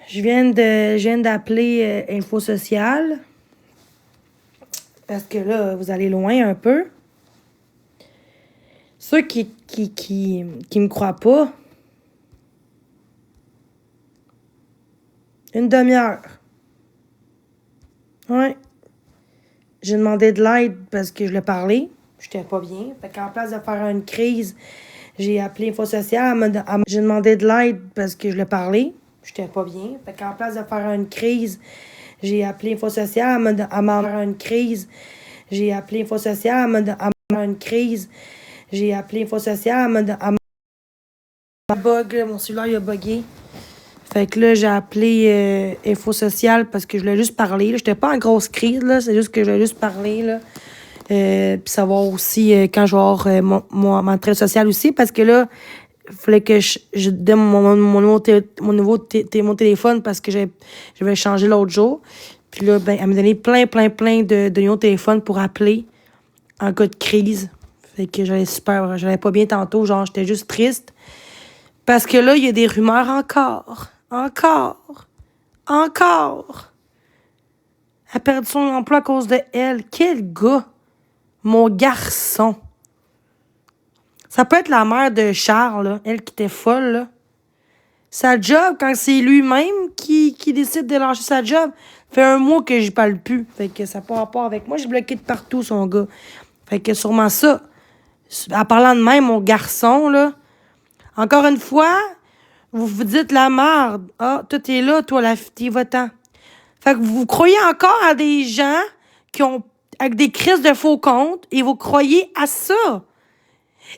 Je viens d'appeler Info Sociale. Parce que là, vous allez loin un peu. Ceux qui me croient pas, une demi-heure. Ouais. J'ai demandé de l'aide parce que je l'ai parlé. J'étais pas bien. Fait qu'en place de faire une crise, j'ai appelé Info Sociale. J'ai demandé de l'aide parce que je l'ai parlé. J'étais pas bien. Fait qu'en place de faire une crise, j'ai appelé Info Sociale. Une crise. J'ai appelé Info Sociale. Une crise. J'ai appelé Info Sociale. Bug, mon cellulaire il a bugué. Fait que là, j'ai appelé Info Sociale parce que je voulais juste parler. J'étais pas en grosse crise, là. C'est juste que je voulais juste parler, là. Puis savoir aussi quand je vais avoir mon entrée sociale aussi. Parce que là, il fallait que je donne mon téléphone parce que j'avais changé l'autre jour. Puis là, ben, elle m'a donné plein de numéros de téléphone pour appeler en cas de crise. Fait que j'allais pas bien tantôt. Genre, j'étais juste triste. Parce que là, il y a des rumeurs encore. Elle a perdu son emploi à cause de elle. Quel gars! Mon garçon. Ça peut être la mère de Charles, là, elle qui était folle, là. Sa job, quand c'est lui-même qui décide de lâcher sa job, fait un mois que j'y parle plus. Fait que ça n'a pas rapport avec moi. J'ai bloqué de partout, son gars. Fait que sûrement ça. En parlant de même, mon garçon, là. Encore une fois, vous vous dites la merde. Ah, toi, t'es là, toi, la fille, va-t'en. Fait que vous croyez encore à des gens qui ont avec des crises de faux comptes et vous croyez à ça.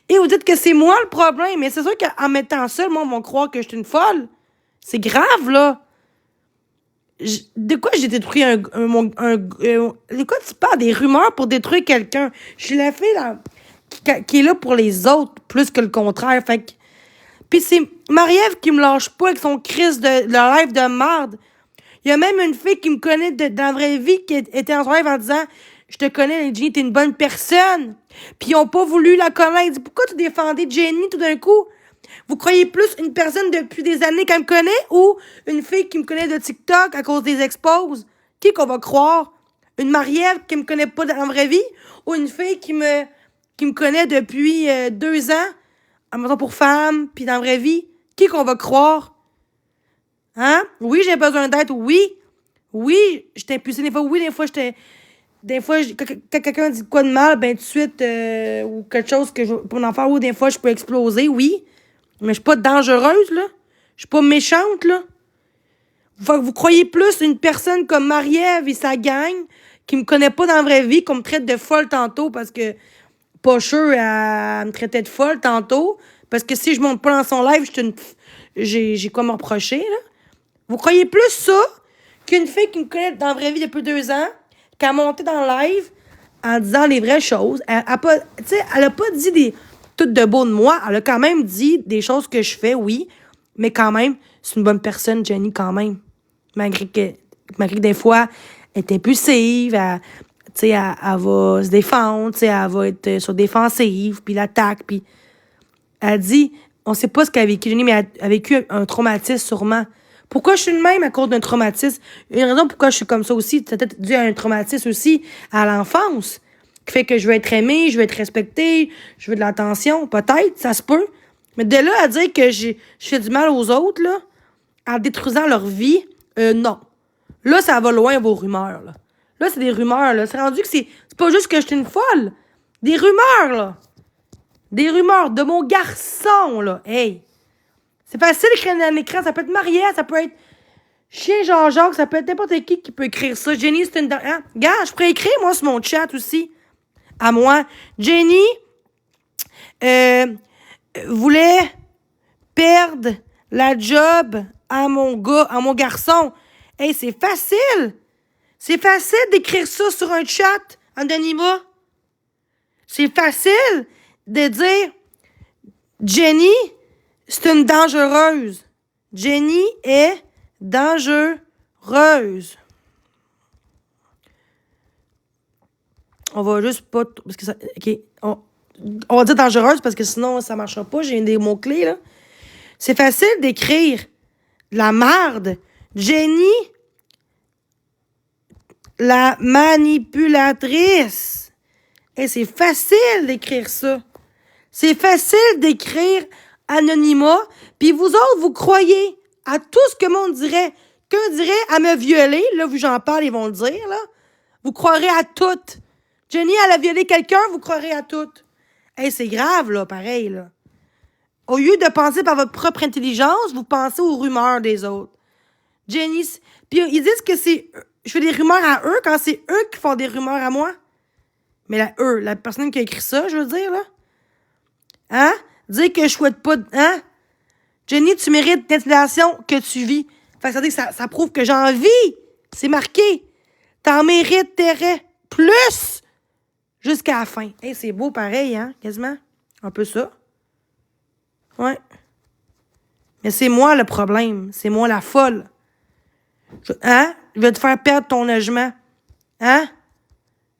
Et vous dites que c'est moi le problème. Mais c'est sûr qu'en mettant ça, le monde va croire que je suis une folle. C'est grave, là. De quoi j'ai détruit de quoi tu parles? Des rumeurs pour détruire quelqu'un. Je suis la fille là, qui est là pour les autres plus que le contraire. Fait que... Puis c'est Marie-Ève qui me lâche pas avec son crise de live de merde. Il y a même une fille qui me connaît dans la vraie vie qui était en son live en disant « Je te connais, Jenny, t'es une bonne personne. » Puis ils ont pas voulu la connaître. Ils disent « Pourquoi tu défendais Jenny tout d'un coup? » Vous croyez plus une personne depuis des années qu'elle me connaît ou une fille qui me connaît de TikTok à cause des exposes? Qui qu'on va croire? Une Marie-Ève qui me connaît pas dans la vraie vie ou une fille qui me connaît depuis 2 ans en maison pour femmes puis dans la vraie vie? Qui qu'on va croire? Hein? Oui, j'ai besoin d'aide. Oui, j'étais impulsée des fois. Oui, des fois, quand quelqu'un dit quoi de mal, ben, tout de suite, ou quelque chose que pour mon enfant, oui, des fois, je peux exploser, oui. Mais je suis pas dangereuse, là. Je suis pas méchante, là. Vous croyez plus une personne comme Marie-Ève et sa gang qui me connaît pas dans la vraie vie, qu'on me traite de folle tantôt parce que Pocheux, elle me traitait de folle tantôt. Parce que si je monte pas dans son live, j'ai quoi me reprocher, là. Vous croyez plus ça qu'une fille qui me connaît dans la vraie vie depuis 2 ans, qui a monté dans le live en disant les vraies choses. Elle a pas dit tout de beau de moi. Elle a quand même dit des choses que je fais, oui. Mais quand même, c'est une bonne personne, Jenny, quand même. Malgré que des fois, elle est impulsive, elle va se défendre, elle va être sur défensive, puis l'attaque, puis elle dit, on sait pas ce qu'elle a vécu, Jenny, mais elle a vécu un traumatisme sûrement. Pourquoi je suis de même à cause d'un traumatisme? Une raison pourquoi je suis comme ça aussi, c'est peut-être dû à un traumatisme aussi à l'enfance, qui fait que je veux être aimée, je veux être respectée, je veux de l'attention. Peut-être, ça se peut. Mais de là à dire que je fais du mal aux autres, là, en détruisant leur vie, non. Là, ça va loin, vos rumeurs, là. Là, c'est des rumeurs, là. C'est rendu que c'est pas juste que je suis une folle. Des rumeurs, là. Des rumeurs de mon garçon, là. Hey! C'est facile d'écrire dans l'écran. Ça peut être Marielle, ça peut être Chien Jean-Jacques, ça peut être n'importe qui peut écrire ça. Jenny, c'est une... Hein? Gars, je pourrais écrire, moi, sur mon chat aussi. À moi. Jenny voulait perdre la job à mon gars, à mon garçon. Hey, c'est facile. C'est facile d'écrire ça sur un chat, anonymat. C'est facile de dire Jenny, c'est une dangereuse. Jenny est dangereuse. On va juste pas... Parce que ça... OK. On va dire dangereuse parce que sinon, ça marchera pas. J'ai des mots-clés, là. C'est facile d'écrire de la marde. Jenny, la manipulatrice. Et c'est facile d'écrire ça. C'est facile d'écrire anonymat. Puis vous autres, vous croyez à tout ce que le monde dirait. Qu'un dirait à me violer. Là, vu que j'en parle, ils vont le dire, là. Vous croirez à tout. Jenny, elle a violé quelqu'un, vous croirez à tout. Hey, c'est grave, là, pareil, là. Au lieu de penser par votre propre intelligence, vous pensez aux rumeurs des autres. Jenny, puis ils disent que c'est... Je fais des rumeurs à eux quand c'est eux qui font des rumeurs à moi. Mais la personne qui a écrit ça, je veux dire, là. Hein? Dire que je souhaite pas... Hein? Jenny, tu mérites l'intimidation que tu vis. Fait que ça dit que ça prouve que j'en vis. C'est marqué. T'en mériterais plus jusqu'à la fin. Hey, c'est beau pareil, hein? Quasiment. Un peu ça. Ouais. Mais c'est moi le problème. C'est moi la folle. Hein? Je vais te faire perdre ton logement. Hein?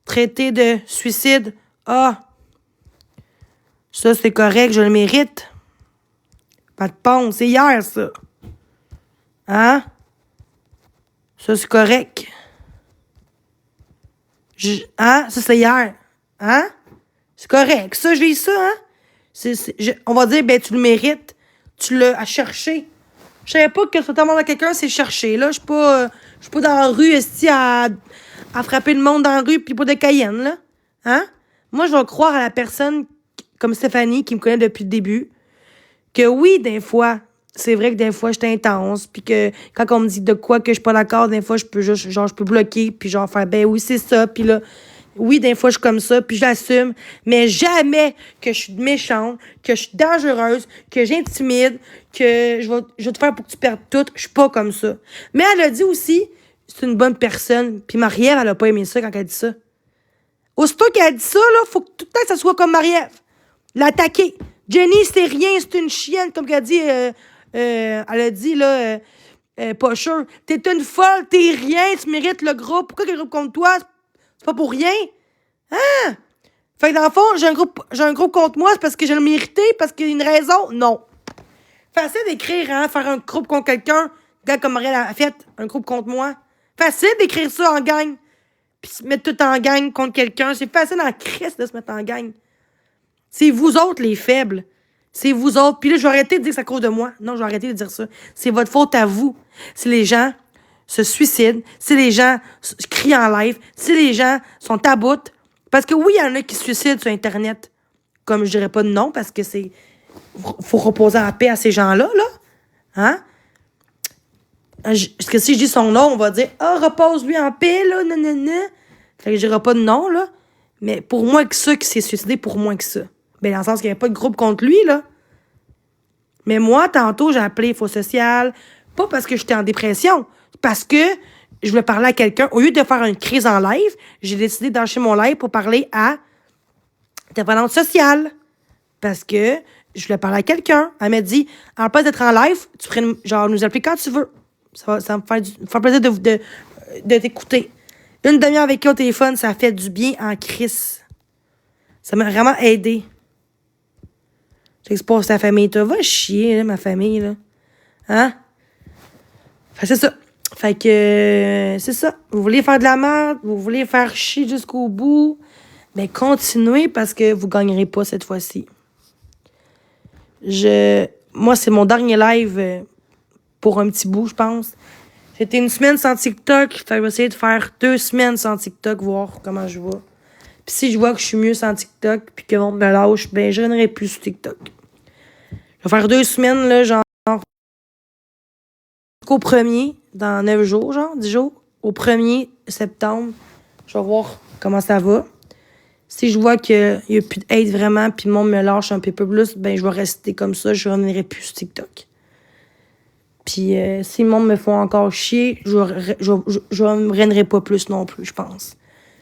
Traité de suicide. Ah! Ça, c'est correct, je le mérite. Pas de ponce, c'est hier, ça. Hein? Ça, c'est correct. Hein? Ça, c'est hier. Hein? C'est correct. Ça, j'ai ça, hein? On va dire, ben, tu le mérites. Tu l'as cherché. Je savais pas que ce temps à quelqu'un, c'est chercher. Là, je suis pas dans la rue, à frapper le monde dans la rue, pis pas de Cayenne, là. Hein? Moi, je vais croire à la personne comme Stéphanie, qui me connaît depuis le début, que oui, des fois, c'est vrai que des fois, j'étais intense, puis que quand on me dit de quoi que je suis pas d'accord, des fois, je peux bloquer, puis genre faire, ben oui, c'est ça, puis là, oui, des fois, je suis comme ça, puis je l'assume, mais jamais que je suis méchante, que je suis dangereuse, que j'intimide, que je vais te faire pour que tu perdes tout. Je suis pas comme ça. Mais elle a dit aussi, c'est une bonne personne, puis Marie-Ève, elle a pas aimé ça quand elle a dit ça. Aussitôt qu'elle a dit ça, là, faut que tout le temps que ça soit comme Marie-Ève. L'attaquer. Jenny, c'est rien, c'est une chienne, comme qu'elle dit, elle a dit, là, pas sûr. T'es une folle, t'es rien, tu mérites le groupe. Pourquoi qu'il y a un groupe contre toi? C'est pas pour rien. Hein? Fait que dans le fond, j'ai un groupe contre moi, c'est parce que je le mérité, parce qu'il y a une raison? Non. Facile d'écrire, hein, faire un groupe contre quelqu'un. Gars comme Marielle a fait, un groupe contre moi. Facile d'écrire ça en gang. Puis se mettre tout en gang contre quelqu'un. C'est facile en crise de se mettre en gang. C'est vous autres, les faibles. C'est vous autres. Puis là, je vais arrêter de dire que c'est à cause de moi. Non, je vais arrêter de dire ça. C'est votre faute à vous. Si les gens se suicident, si les gens crient en live, si les gens sont à bout. Parce que oui, il y en a qui se suicident sur Internet. Comme je dirais pas de nom, parce que c'est... Faut reposer en paix à ces gens-là, là. Hein? Parce que si je dis son nom, on va dire « Ah, repose-lui en paix, là, nanana. » Fait que je dirai pas de nom, là. Mais pour moins que ça qui s'est suicidé, pour moins que ça. Ben, dans le sens qu'il n'y avait pas de groupe contre lui, là. Mais moi, tantôt, j'ai appelé Faux Social, pas parce que j'étais en dépression, parce que je voulais parler à quelqu'un. Au lieu de faire une crise en live, j'ai décidé d'enchaîner mon live pour parler à intervenante sociale. Parce que je voulais parler à quelqu'un. Elle m'a dit, en place d'être en live, tu pourrais nous appeler quand tu veux. Ça va me faire plaisir de t'écouter. Une demi-heure avec eux au téléphone, ça a fait du bien en crise. Ça m'a vraiment aidé. J'expose ta famille. Tu vas chier, là, ma famille, là. Hein? Fait que c'est ça. Fait que, c'est ça. Vous voulez faire de la merde, vous voulez faire chier jusqu'au bout, mais continuez parce que vous gagnerez pas cette fois-ci. Moi, c'est mon dernier live pour un petit bout, je pense. J'étais une semaine sans TikTok. Fait que je vais essayer de faire 2 semaines sans TikTok, voir comment je vais. Puis si je vois que je suis mieux sans TikTok, puis que le monde me lâche, ben je reviendrai plus sur TikTok. Je vais faire 2 semaines, là, genre, jusqu'au 1er, dans 9 jours, genre, 10 jours. Au 1er septembre, je vais voir comment ça va. Si je vois qu'il n'y a plus de hate vraiment, puis le monde me lâche un peu plus, ben je vais rester comme ça, je reviendrai plus sur TikTok. Puis si le monde me fait encore chier, je ne reviendrai pas plus non plus, je pense,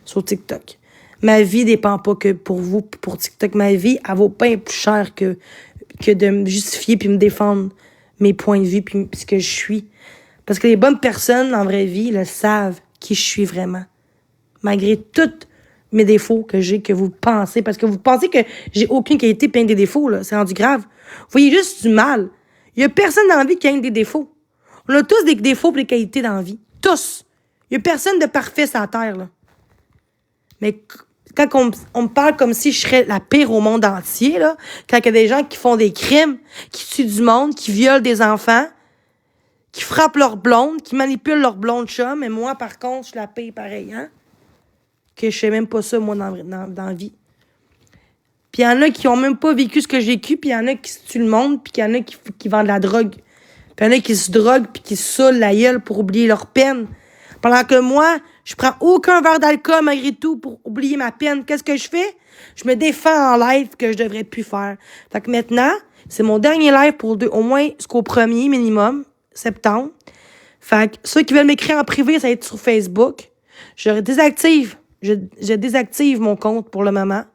sur TikTok. Ma vie dépend pas que pour vous, pour TikTok. Ma vie, elle vaut pas plus cher que de me justifier puis me défendre mes points de vue puis ce que je suis. Parce que les bonnes personnes, en vraie vie, le savent qui je suis vraiment. Malgré tous mes défauts que j'ai, que vous pensez. Parce que vous pensez que j'ai aucune qualité plein de défauts, là. C'est rendu grave. Vous voyez juste du mal. Il Il y a personne dans la vie qui a des défauts. On a tous des défauts et des qualités dans la vie. Tous. Il y a personne de parfait sur la terre, là. Mais quand on me parle comme si je serais la pire au monde entier, là, quand il y a des gens qui font des crimes, qui tuent du monde, qui violent des enfants, qui frappent leurs blondes, qui manipulent leurs blondes chums, et moi, par contre, je la paye pareil, hein? Que je sais même pas ça, moi, dans la vie. Puis il y en a qui ont même pas vécu ce que j'ai vécu, puis il y en a qui se tuent le monde, puis il y en a qui vendent de la drogue. Puis il y en a qui se droguent, puis qui se saoulent la gueule pour oublier leur peine. Pendant que moi, je prends aucun verre d'alcool malgré tout pour oublier ma peine. Qu'est-ce que je fais? Je me défends en live que je devrais plus faire. Fait que maintenant, c'est mon dernier live pour au moins jusqu'au 1er minimum, septembre. Fait que ceux qui veulent m'écrire en privé, ça va être sur Facebook. Je désactive. Je désactive mon compte pour le moment.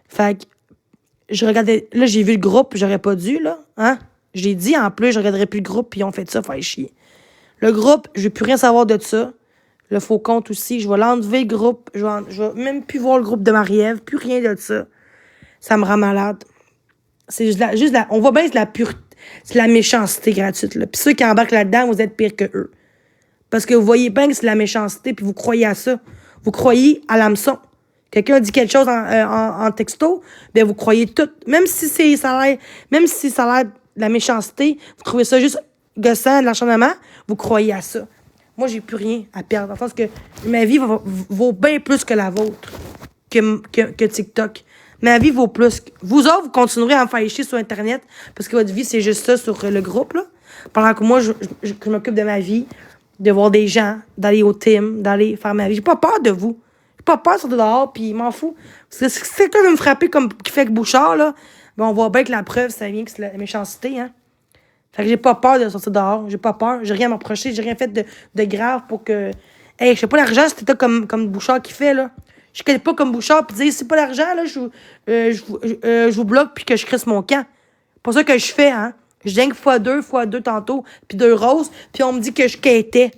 Fait que je regardais. Là, j'ai vu le groupe, j'aurais pas dû, là. Hein? J'ai dit en plus, je regarderais plus le groupe, puis ils ont fait ça, faire chier. Le groupe, je veux plus rien savoir de ça. Le faux compte aussi, je vais l'enlever le groupe. Je vais même plus voir le groupe de Marie-Ève, plus rien de ça. Ça me rend malade. C'est on voit bien que c'est la pureté, c'est la méchanceté gratuite, là. Puis ceux qui embarquent là-dedans, vous êtes pire que eux. Parce que vous voyez bien que c'est la méchanceté, puis vous croyez à ça. Vous croyez à l'hameçon. Quelqu'un dit quelque chose en texto, bien, vous croyez tout. Même si ça a l'air de la méchanceté, vous trouvez ça juste gossant, de l'acharnement, vous croyez à ça. Moi, j'ai plus rien à perdre. Dans le sens que ma vie vaut bien plus que la vôtre, que TikTok. Ma vie vaut plus. Vous autres, vous continuerez à me faire chier sur Internet, parce que votre vie, c'est juste ça sur le groupe, là. Pendant que moi, je m'occupe de ma vie, de voir des gens, d'aller au team, d'aller faire ma vie. J'ai pas peur de vous. J'ai pas peur de sortir dehors, puis m'en fous. C'est quelqu'un de me frapper comme qui fait que Bouchard, là. Ben, on voit bien que la preuve, ça vient que c'est la méchanceté, hein. Fait que j'ai pas peur de sortir dehors. J'ai pas peur. J'ai rien à m'approcher. J'ai rien fait de grave pour que... Hey, je sais pas l'argent, c'était comme Bouchard qui fait, là. Je connais pas comme Bouchard, puis dire, c'est pas l'argent, là, je vous bloque, puis que je crisse mon camp. C'est pas ça que je fais, hein. Je dingue fois deux tantôt, puis 2 roses, puis on me dit que je quêtais.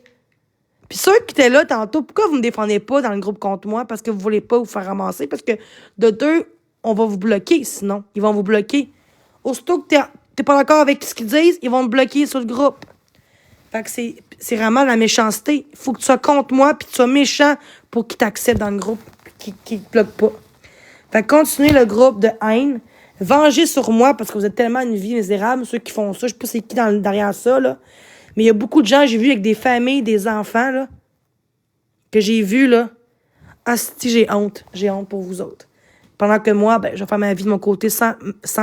Puis ceux qui étaient là tantôt, pourquoi vous me défendez pas dans le groupe contre moi? Parce que vous voulez pas vous faire ramasser. Parce que de 2, on va vous bloquer, sinon. Ils vont vous bloquer. Aussitôt que t'es pas d'accord avec ce qu'ils disent, ils vont me bloquer sur le groupe. Fait que c'est vraiment la méchanceté. Il faut que tu sois contre moi, puis que tu sois méchant pour qu'ils t'acceptent dans le groupe, qu'ils te bloquent pas. Fait que continuez le groupe de haine. Vengez sur moi, parce que vous êtes tellement une vie misérable, ceux qui font ça. Je sais pas c'est qui derrière ça, là. Mais il y a beaucoup de gens, j'ai vu avec des familles, des enfants, là, que j'ai vu, là. Ah, si, j'ai honte. J'ai honte pour vous autres. Pendant que moi, ben, je vais faire ma vie de mon côté sans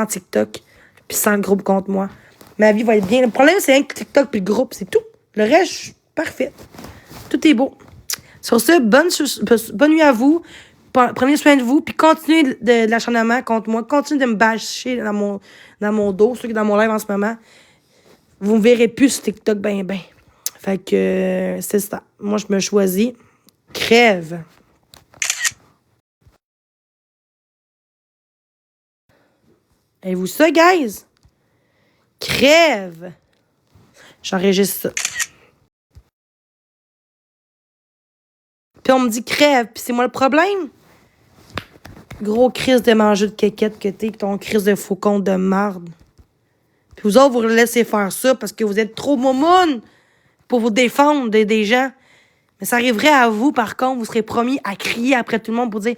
TikTok, puis sans le groupe contre moi. Ma vie va être bien. Le problème, c'est rien que TikTok puis le groupe, c'est tout. Le reste, je suis parfaite. Tout est beau. Sur ce, bonne nuit à vous. Prenez soin de vous, puis continuez de l'acharnement contre moi. Continuez de me bâcher dans mon dos, ceux qui sont dans mon live en ce moment. Vous me verrez plus sur TikTok ben. Fait que c'est ça. Moi, je me choisis. Crève. Et vous ça, guys? Crève. J'enregistre ça. Puis on me dit crève, puis c'est moi le problème. Gros crise de manger de quéquette que t'es, ton crise de faucon de marde. Puis vous autres, vous laissez faire ça parce que vous êtes trop momoun pour vous défendre des gens. Mais ça arriverait à vous, par contre, vous serez promis à crier après tout le monde pour dire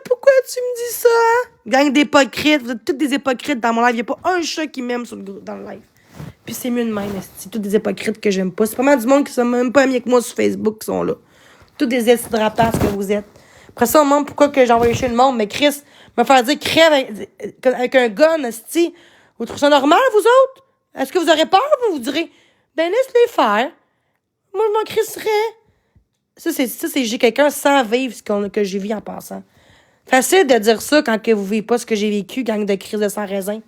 pourquoi tu me dis ça? Gang d'hypocrites, vous êtes tous des hypocrites dans mon live. Il n'y a pas un chat qui m'aime dans le live. Puis c'est mieux de même, c'est tous des hypocrites que j'aime pas. C'est pas mal du monde qui sont même pas amis avec moi sur Facebook qui sont là. Tous des rapaces que vous êtes. Après ça, on me demande pourquoi que j'envoie chez le monde. Mais Chris, me faire dire crève avec un gun, esti. Vous trouvez ça normal, vous autres? Est-ce que vous aurez peur? Vous direz, ben laisse-les faire. Moi, je m'en crisserais. Ça, c'est j'ai quelqu'un sans vivre ce que j'ai vu en passant. Facile de dire ça quand que vous vivez pas ce que j'ai vécu, gang de crise de sans raisin.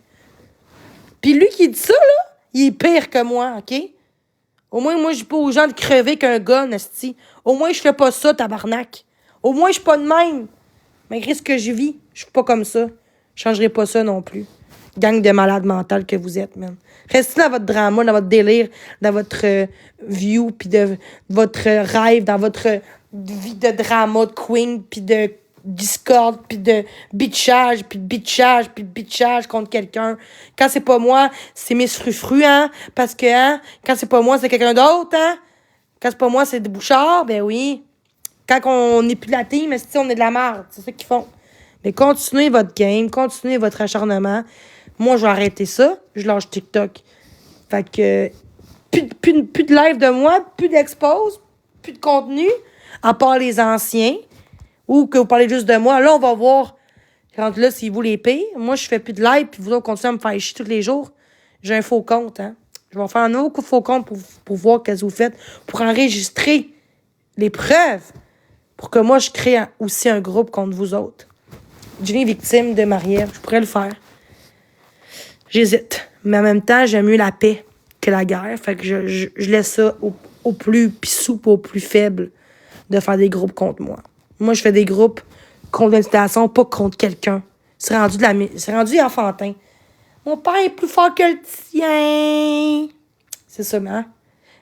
Puis lui qui dit ça, là, il est pire que moi, OK? Au moins, moi, je dis pas aux gens de crever qu'un gun, esti. Au moins, je fais pas ça, tabarnak. Au moins, je suis pas de même. Malgré ce que je vis, je suis pas comme ça. Je changerai pas ça non plus. Gang de malades mentales que vous êtes, man. Restez dans votre drama, dans votre délire, dans votre view, puis de votre rêve, dans votre vie de drama de queen, puis de discorde, puis de bitchage, puis de bitchage, puis de bitchage contre quelqu'un. Quand c'est pas moi, c'est Miss Frufru, hein? Parce que, hein? Quand c'est pas moi, c'est quelqu'un d'autre, hein? Quand c'est pas moi, c'est des Bouchard, ben oui. Quand on n'est plus de la team, on est de la merde. C'est ça qu'ils font. Mais continuez votre game, continuez votre acharnement. Moi, je vais arrêter ça. Je lâche TikTok. Fait que, plus de live de moi, plus d'expose, plus de contenu, à part les anciens, ou que vous parlez juste de moi. Là, on va voir, quand là, c'est vous les pires. Moi, je fais plus de live, puis vous autres continuez à me faire chier tous les jours. J'ai un faux compte, hein. Je vais faire un nouveau faux compte pour voir qu'est-ce que vous faites, pour enregistrer les preuves, pour que moi, je crée aussi un groupe contre vous autres. Jenny victime de Marie-Ève, je pourrais le faire. J'hésite. Mais en même temps, j'aime mieux la paix que la guerre. Fait que je laisse ça au plus pissou, au plus faible de faire des groupes contre moi. Moi, je fais des groupes contre l'incitation, pas contre quelqu'un. C'est rendu enfantin. Mon père est plus fort que le tien. C'est ça, hein?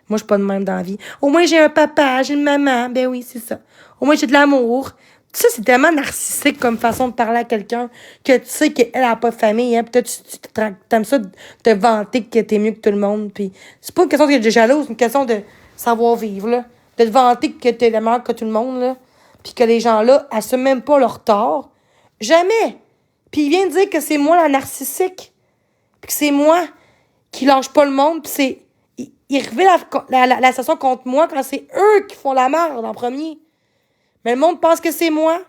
Moi, je suis pas de même dans la vie. Au moins, j'ai un papa, j'ai une maman. Ben oui, c'est ça. Au moins, j'ai de l'amour. Ça, c'est tellement narcissique comme façon de parler à quelqu'un que tu sais qu'elle a pas de famille. Hein? Peut-être tu t'aimes ça de te vanter que t'es mieux que tout le monde. Puis c'est pas une question de jalouse, c'est une question de savoir-vivre. Là. De te vanter que t'es le meilleur que tout le monde. Là. Puis que les gens-là assument même pas leur tort. Jamais. Puis il vient de dire que c'est moi la narcissique. Puis que c'est moi qui lâche pas le monde. Puis c'est... Il revient la station contre moi quand c'est eux qui font la merde en premier. Mais le monde pense que c'est moi.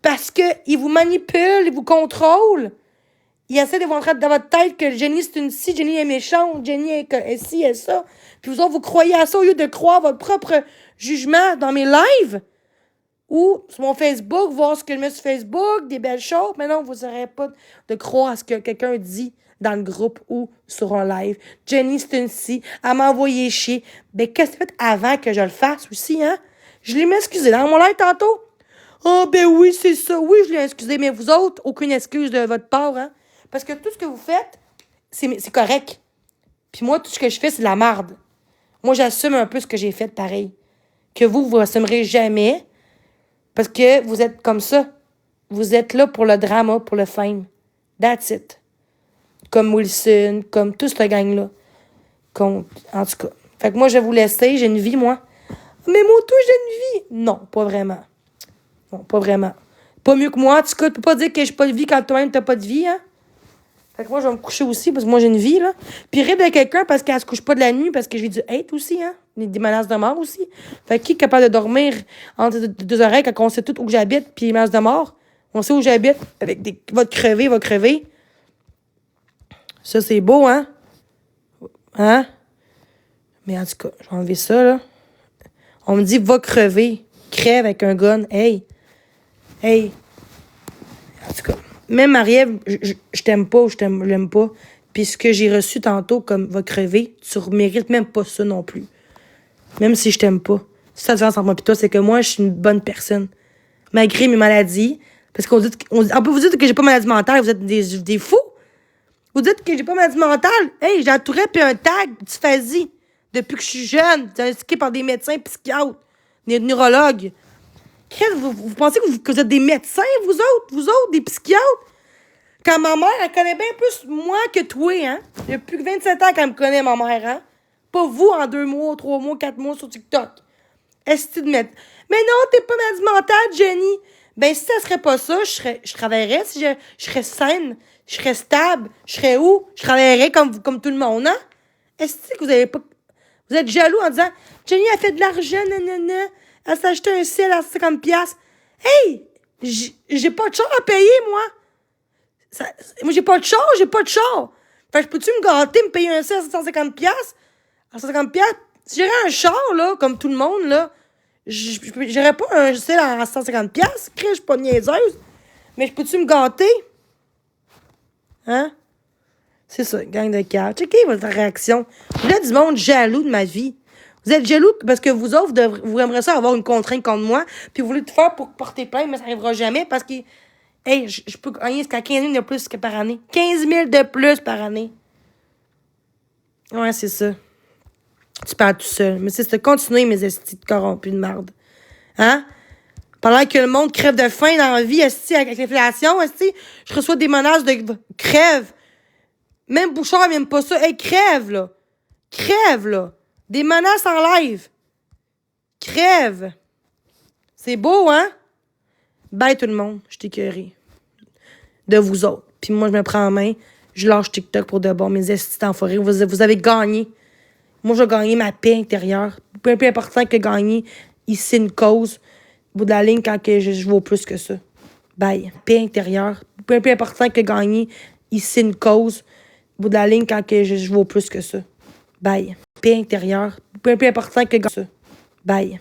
Parce qu'ils vous manipulent, ils vous contrôlent. Ils essaient de vous montrer dans votre tête que Jenny, c'est une ci, Jenny est méchante, Jenny est ci, est ça. Puis vous autres, vous croyez à ça au lieu de croire votre propre jugement dans mes lives. Ou sur mon Facebook, voir ce que je mets sur Facebook, des belles choses. Mais non, vous n'aurez pas de croire à ce que quelqu'un dit dans le groupe ou sur un live. Jenny, c'est une ci, elle m'a envoyé chier. Ben, qu'est-ce que tu fait avant que je le fasse aussi, hein? Je l'ai m'excusé dans mon live tantôt. Ah, ben oui, c'est ça. Oui, je l'ai excusé. Mais vous autres, aucune excuse de votre part, hein? Parce que tout ce que vous faites, c'est correct. Puis moi, tout ce que je fais, c'est de la marde. Moi, j'assume un peu ce que j'ai fait pareil. Que vous assumerez jamais. Parce que vous êtes comme ça. Vous êtes là pour le drama, pour le fame. That's it. Comme Wilson, comme tout ce gang-là. En tout cas. Fait que moi, je vais vous laisser. J'ai une vie, moi. Mais moi, tout, j'ai une vie. Non, pas vraiment. Non, pas vraiment. Pas mieux que moi. En tout cas, tu peux pas dire que j'ai pas de vie quand toi-même t'as pas de vie, hein. Fait que moi, je vais me coucher aussi parce que moi, j'ai une vie, là. Puis rire de quelqu'un parce qu'elle se couche pas de la nuit parce que j'ai du hate aussi, hein. Des menaces de mort aussi. Fait que qui est capable de dormir entre deux oreilles quand on sait tout où j'habite puis les menaces de mort? On sait où j'habite. Avec va crever. Ça, c'est beau, hein? Hein? Mais en tout cas, je vais enlever ça, là. On me dit, va crever. Crève avec un gun. Hey. En tout cas, même Marie-Ève, je t'aime pas ou je l'aime pas. Puis ce que j'ai reçu tantôt comme va crever, tu ne mérites même pas ça non plus. Même si je t'aime pas. C'est ça la différence entre moi et toi, c'est que moi, je suis une bonne personne. Malgré mes maladies. Parce qu'on peut vous dire que j'ai pas maladie mentale, vous êtes des fous. Vous dites que j'ai pas maladie mentale. Hey, j'ai un Tourette puis un tag dysphasie. Depuis que je suis jeune, diagnostiqué par des médecins psychiatres, des neurologues. Vous pensez que vous êtes des médecins, vous autres, des psychiatres? Quand ma mère, elle connaît bien plus moi que toi, hein? Il y a plus que 27 ans qu'elle me connaît, ma mère, hein? Pas vous en 2 mois, 3 mois, 4 mois sur TikTok. Est-ce que tu mettre? Mais non, t'es pas maladie mentale, Jenny. Ben, si ça serait pas ça, je travaillerais, si je serais saine, je serais stable, je serais où? Je travaillerais comme tout le monde, hein? Est-ce que vous avez pas... Vous êtes jaloux en disant, Jenny a fait de l'argent, nanana. Elle s'est acheté un ciel à 50$. Hey! J'ai pas de char à payer, moi. Moi, j'ai pas de char. Fait que peux-tu me gâter, me payer un ciel à 150$? À 150$? Si j'aurais un char, là, comme tout le monde, là, j'aurais pas un ciel à 150$. Je suis pas niaiseuse. Mais je peux-tu me gâter? Hein? C'est ça, gang de cœur. Checkez votre réaction. Vous êtes du monde jaloux de ma vie. Vous êtes jaloux parce que vous autres, vous aimeriez ça avoir une contrainte contre moi, puis vous voulez tout faire pour porter plainte, mais ça n'arrivera jamais parce que, hey, je peux gagner jusqu'à 15 000 de plus que par année. 15 000 de plus par année. Ouais, c'est ça. Tu parles tout seul. Mais c'est ça, continuez mes estis de corrompus de marde. Hein? Pendant que le monde crève de faim dans la vie, esti, avec l'inflation, esti, je reçois des menaces de crève. Même Bouchard n'aime pas ça. Hey, crève, là. Crève, là. Des menaces en live. Crève. C'est beau, hein? Bye tout le monde. Je t'écœurée. De vous autres. Puis moi, je me prends en main. Je lâche TikTok pour de bon. Mes estis d'enfoirés. Vous avez gagné. Moi, je vais gagner ma paix intérieure. Peu important que gagner ici une cause. Au bout de la ligne, quand que je vaux plus que ça. Bye. Paix intérieure. Peu important que gagner ici une cause. Au bout de la ligne, quand que je vaux plus que ça. Bye. Paix intérieure. Peu important que gagner ça. Bye.